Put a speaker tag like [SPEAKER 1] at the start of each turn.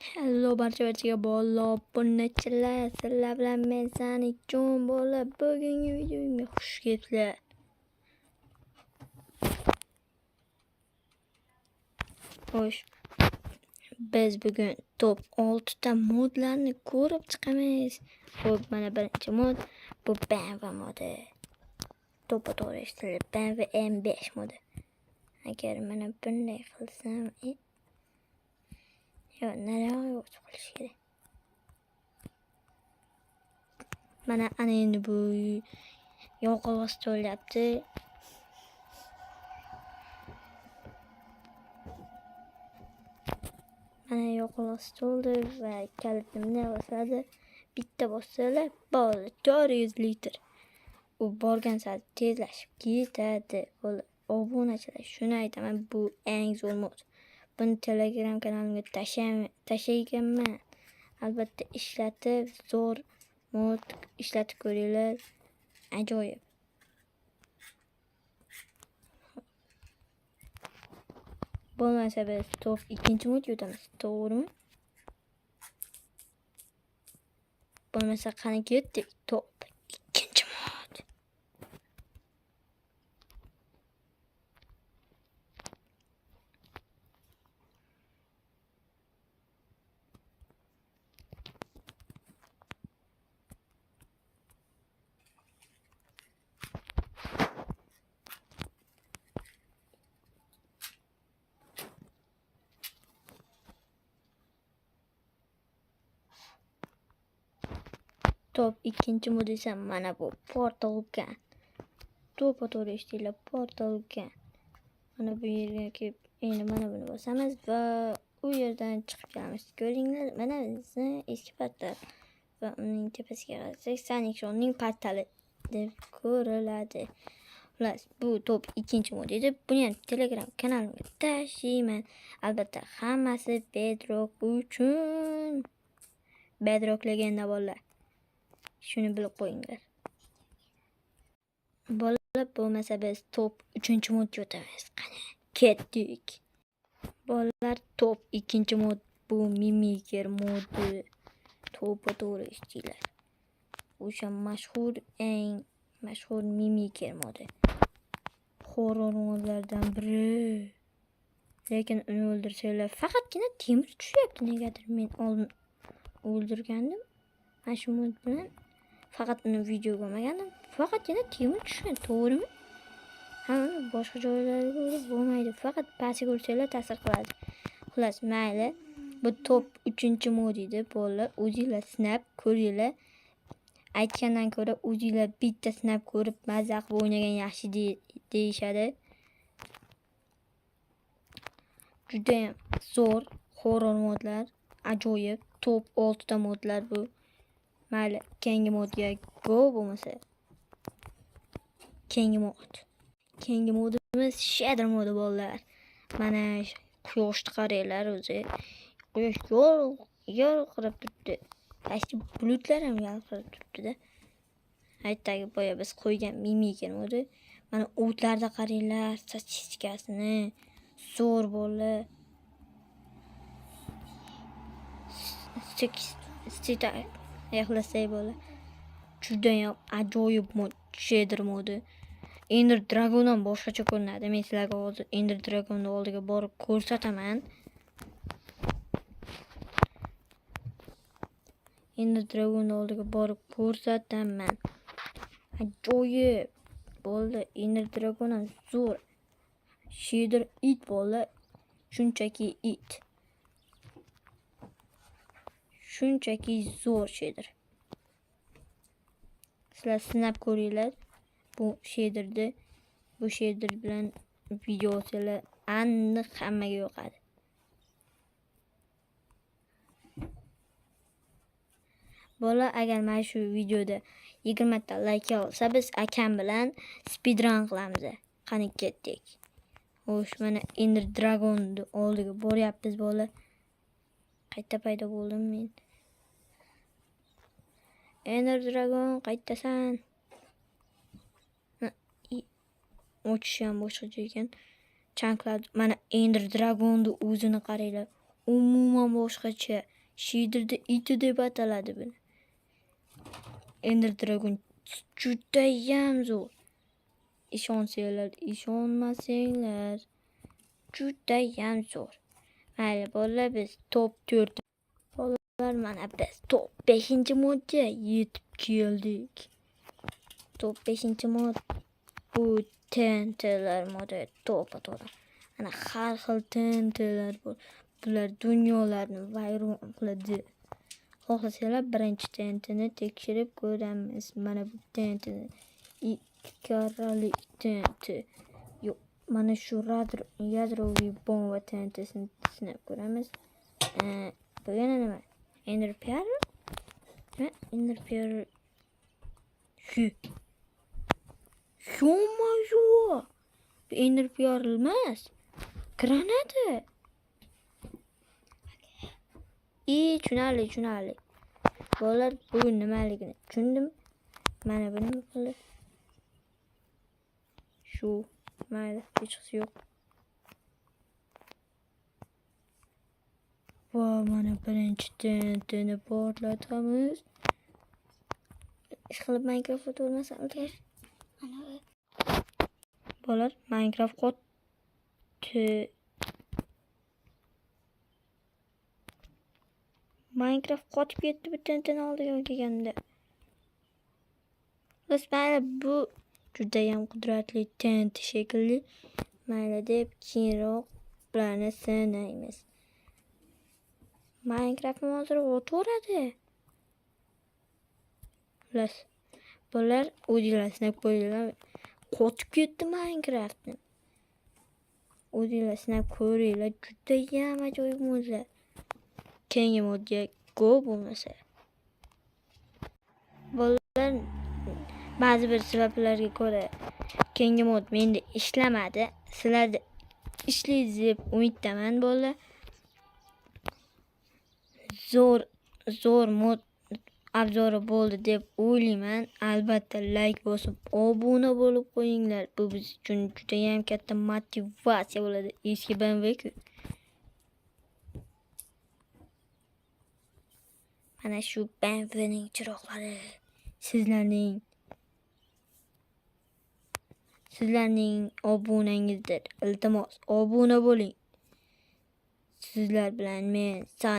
[SPEAKER 1] Hello barchaga bolalar, bunchalar sizlar bilan men Sanikjon bola. Bugungi videomga xush kelibsizlar. Xo'sh, biz bugun top 6 ta modlarni ko'rib chiqamiz. Xo'p, mana birinchi mod bu BMW modi. To'ppa to'g'ri eshitdi, BMW M5 modi. Agar mana bunday qilsam, nariyoq chiqish kerak. Mana ana endi bu yoqilg'i to'lyapti. Mana yoqilg'i to'ldi va kalitimni bosadi. Bitta bossalar bo'ldi 400 litr. U borgan sari tezlashib ketadi. Obunachilar, shuni aytaman, bu eng zo'r mod. Buni Telegram kanalimga tashlaymanman. Albatta ishlatib, zo'r mod ishlatib ko'ringlar. Ajoyib. Bo'lmasa biz top 2-chi modga o'tamiz, to'g'rimi? Bo'lmasa qani ketdik, top 2-chi mod. Top 2-chi mod esa mana bu portalgan. To'ppa to'g'ri eshitdinglar, portalgan. Mana bu yerga kelib, endi mana buni bosamiz va u yerdan chiqib kelamiz. Ko'ringlar, mana bizni eski portal va uning tepasiga qarasak Sanikjonning portali deb ko'riladi. Xullas, bu top 2-chi mod edi. Buni ham Telegram kanalimga tashlayman. Albatta, hammasi Bedrock uchun. Bedrock legenda bolalar. Shuni bilib qo'yinglar. Bolalar, bo'lmasa biz top 3-chi modga o'tamiz. Qani, ketdik. Bolalar, top 2-chi mod bu Mimiker modi. To'ppa to'g'ri eshitdinglar. O'sha eng mashhur Mimiker modi. Horror modlardan biri. Lekin uni o'ldirsanglar faqatgina temir tushyapti negadir. Men oldin o'ldirgandim. Mana shu mod bilan faqat uni video ko'rmagandim. Faqatgina temir tushgan, to'g'rimi? Ha, boshqa joylarga urib bo'lmaydi. Faqat pastga ursanglar ta'sir qiladi. Xullas, mayli. Bu top 3-chi mod edi. Bolalar, o'zingizlar sinab ko'ringlar. Aytgandan ko'ra o'zingizlar bitta sinab ko'rib mazza qilib o'ynagan yaxshi deyishadi. Juda ham zo'r horror modlar, ajoyib. Top 6 ta modlar bu. Mayli, keyingi modga go bo'lmasa. Keyingi modimiz shader modi bolalar. Mana quyoshni qaranglar o'zi. Quyosh yorqirab turibdi. Tashqi bulutlar ham yorqirab turibdi-da. Aytdagi boya biz qo'ygan Mimiker modi. Mana o'tlarda qaranglar, statistikasini. Zo'r bolalar. Yaxlasay bola. Juda ham ajoyib mod, shader modi. Ender Dragondan boshqacha ko'rinadi. Men sizlarga hozir Ender Dragonning oldiga borib ko'rsataman. Ajoyib. Bo'ldi, Ender Dragon ham zo'r. Shader it bola. Shunchaki it. Shunchaki zo'r shader. Sizlar sinab ko'ringlar. Bu shaderni, bu shader bilan video olsalar aniq hammaga yoqadi. Bola, agar mana shu videoda 20 ta like olsa biz akam bilan speedrun qilamiz. Qani ketdik. Xo'sh, mana Ender Dragonning oldiga boryapmiz bola. Qayta paydo bo'ldim men. Ender Dragon, qaytasan? O'chishi ham boshqacha ekan. Chanklar, mana Ender Dragonning o'zini qaranglar. umuman boshqacha. Shaderda iti deb ataladi buni. Ender Dragon judayam zo'r. Ishonsanglar, ishonmasanglar, judayam zo'r. Mayli bolalar, biz top 4. Bolalar, mana biz top 5-modga yetib keldik. Top 5-mod bu TNT'lar modi to'g'ri. Ana har xil TNT'lar bor. Bular dunyolarni vayron qiladi. Xohlasanglar birinchi TNT'ni tekshirib ko'ramiz. Mana bu TNT ikki karrali TNT. Yo'q, mana shu yadroviy bomba TNT'sini sinab ko'ramiz. Bu yana nima? Ender Pearl? Ender Pearl. Yo-mayo. Bu Ender Pearl emas. Granata. Tushunarli. Bolalar, bu nimaligini tushundim. Mana bu nima qildi? Shu, mayli, hech qisi yo'q. Va mana birinchi TNTni portlatamiz. Ishqilib Minecraft o'rnasamizlar. Mana bu. Bolalar, Minecraft qotib ketdi bu TNTni oldiga kelganda. Biz mayli, bu judayam qudratli TNT shekilli. Mayli deb keyinroq ularni sinaymiz. Minecraft hozir o'tvoradi. Bolalar, o'zinglar sinab ko'ringlar. Qotib ketdi Minecraft. O'zinglar sinab ko'ringlar, judayam ajoyib modlar. Keyingi modga go bo'lmasa. Bolalar, ba'zi bir sabablarga ko'ra keyingi mod menda ishlamadi. Sizlarda ishlaydi deb umiddaman bolalar. Zo'r mod obzori bo'ldi deb o'ylayman. Albatta like bosib, obuna bo'lib qo'yinglar. Bu biz uchun judayam katta motivatsiya bo'ladi. Eski BMW-ku. Mana shu BMWning chiroqlari sizlarning obunangizdir. Iltimos, obuna bo'ling. Sizlar bilan men